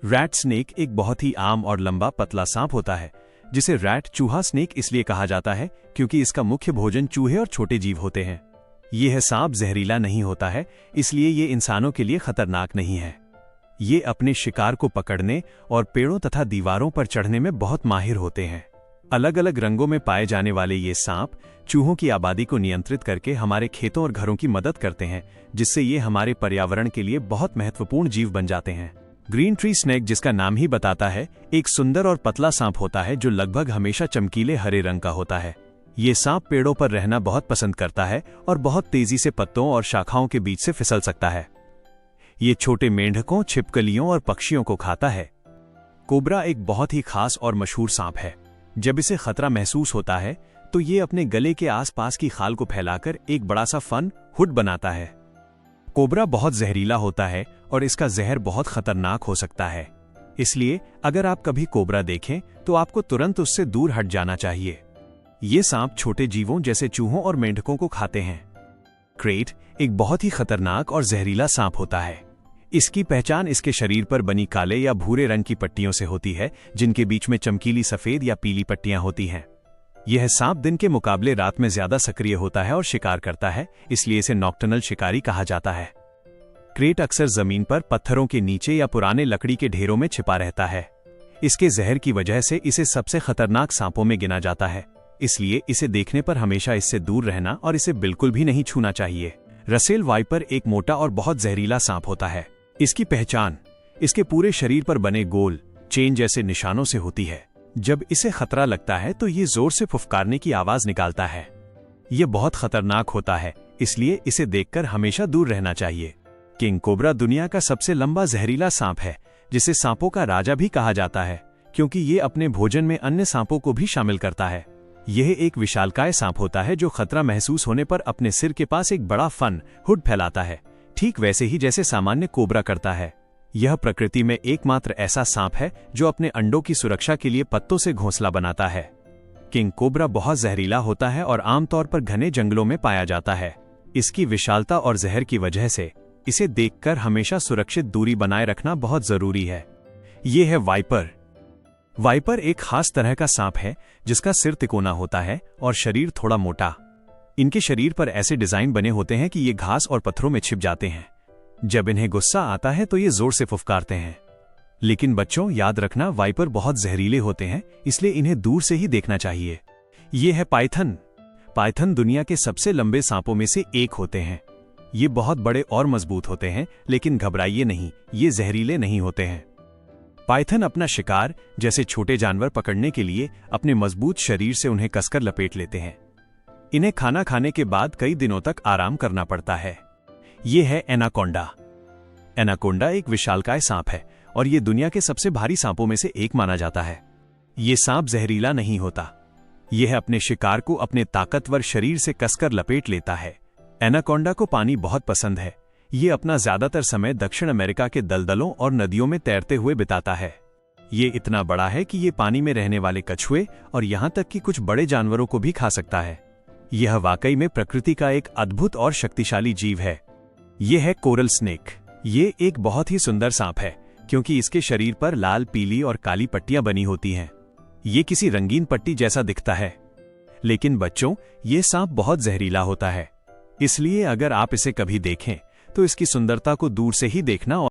Rat snake एक बहुत ही आम और लंबा पतला सांप होता है, जिसे रैट चूहा स्नेक इसलिए कहा जाता है क्योंकि इसका मुख्य भोजन चूहे और छोटे जीव होते हैं। यह सांप जहरीला नहीं होता है, इसलिए ये इंसानों के लिए खतरनाक नहीं है। ये अपने शिकार को पकड़ने और पेड़ों तथा दीवारों पर चढ़ने में बहुत माहिर होते हैं। अलग अलग रंगों में पाए जाने वाले ये सांप चूहों की आबादी को नियंत्रित करके हमारे खेतों और घरों की मदद करते हैं, जिससे ये हमारे पर्यावरण के लिए बहुत महत्वपूर्ण जीव बन जाते हैं। ग्रीन ट्री स्नेक, जिसका नाम ही बताता है, एक सुंदर और पतला सांप होता है जो लगभग हमेशा चमकीले हरे रंग का होता है। ये सांप पेड़ों पर रहना बहुत पसंद करता है और बहुत तेजी से पत्तों और शाखाओं के बीच से फिसल सकता है। ये छोटे मेंढकों, छिपकलियों और पक्षियों को खाता है। कोबरा एक बहुत ही खास और मशहूर सांप है। जब इसे खतरा महसूस होता है तो ये अपने गले के आसपास की खाल को फैलाकर एक बड़ा सा फन हुड बनाता है। कोबरा बहुत जहरीला होता है और इसका जहर बहुत खतरनाक हो सकता है, इसलिए अगर आप कभी कोबरा देखें तो आपको तुरंत उससे दूर हट जाना चाहिए। ये सांप छोटे जीवों जैसे चूहों और मेंढकों को खाते हैं। क्रेट एक बहुत ही खतरनाक और जहरीला सांप होता है। इसकी पहचान इसके शरीर पर बनी काले या भूरे रंग की पट्टियों से होती है, जिनके बीच में चमकीली सफेद या पीली पट्टियां होती हैं। यह सांप दिन के मुकाबले रात में ज्यादा सक्रिय होता है और शिकार करता है, इसलिए इसे नॉक्टर्नल शिकारी कहा जाता है। क्रेट अक्सर जमीन पर, पत्थरों के नीचे या पुराने लकड़ी के ढेरों में छिपा रहता है। इसके जहर की वजह से इसे सबसे खतरनाक सांपों में गिना जाता है, इसलिए इसे देखने पर हमेशा इससे दूर रहना और इसे बिल्कुल भी नहीं छूना चाहिए। रसेल वाइपर एक मोटा और बहुत जहरीला सांप होता है। इसकी पहचान इसके पूरे शरीर पर बने गोल चेन जैसे निशानों से होती है। जब इसे खतरा लगता है तो ये जोर से फुफकारने की आवाज निकालता है। यह बहुत खतरनाक होता है, इसलिए इसे देखकर हमेशा दूर रहना चाहिए। किंग कोबरा दुनिया का सबसे लंबा जहरीला सांप है, जिसे सांपों का राजा भी कहा जाता है, क्योंकि ये अपने भोजन में अन्य सांपों को भी शामिल करता है। यह एक विशालकाय सांप होता है जो खतरा महसूस होने पर अपने सिर के पास एक बड़ा फन हुड फैलाता है, ठीक वैसे ही जैसे सामान्य कोबरा करता है। यह प्रकृति में एकमात्र ऐसा सांप है जो अपने अंडों की सुरक्षा के लिए पत्तों से घोंसला बनाता है। किंग कोबरा बहुत जहरीला होता है और आमतौर पर घने जंगलों में पाया जाता है। इसकी विशालता और जहर की वजह से इसे देखकर हमेशा सुरक्षित दूरी बनाए रखना बहुत जरूरी है। ये है वाइपर। वाइपर एक खास तरह का सांप है जिसका सिर तिकोना होता है और शरीर थोड़ा मोटा। इनके शरीर पर ऐसे डिजाइन बने होते हैं कि ये घास और पत्थरों में छिप जाते हैं। जब इन्हें गुस्सा आता है तो ये जोर से फुफकारते हैं। लेकिन बच्चों, याद रखना, वाइपर बहुत जहरीले होते हैं, इसलिए इन्हें दूर से ही देखना चाहिए। ये है पाइथन। पाइथन दुनिया के सबसे लंबे सांपों में से एक होते हैं। ये बहुत बड़े और मजबूत होते हैं, लेकिन घबराइए नहीं, ये जहरीले नहीं होते हैं। पाइथन अपना शिकार जैसे छोटे जानवर पकड़ने के लिए अपने मजबूत शरीर से उन्हें कसकर लपेट लेते हैं। इन्हें खाना खाने के बाद कई दिनों तक आराम करना पड़ता है। ये है एनाकोंडा। एनाकोंडा एक विशालकाय सांप है और ये दुनिया के सबसे भारी सांपों में से एक माना जाता है। ये सांप जहरीला नहीं होता। यह अपने शिकार को अपने ताकतवर शरीर से कसकर लपेट लेता है। एनाकोंडा को पानी बहुत पसंद है। ये अपना ज्यादातर समय दक्षिण अमेरिका के दलदलों और नदियों में तैरते हुए बिताता है। ये इतना बड़ा है कि ये पानी में रहने वाले कछुए और यहां तक कि कुछ बड़े जानवरों को भी खा सकता है। यह वाकई में प्रकृति का एक अद्भुत और शक्तिशाली जीव है। यह है कोरल स्नेक। ये एक बहुत ही सुंदर सांप है क्योंकि इसके शरीर पर लाल, पीली और काली पट्टियां बनी होती हैं। ये किसी रंगीन पट्टी जैसा दिखता है, लेकिन बच्चों, ये सांप बहुत जहरीला होता है। इसलिए अगर आप इसे कभी देखें तो इसकी सुंदरता को दूर से ही देखना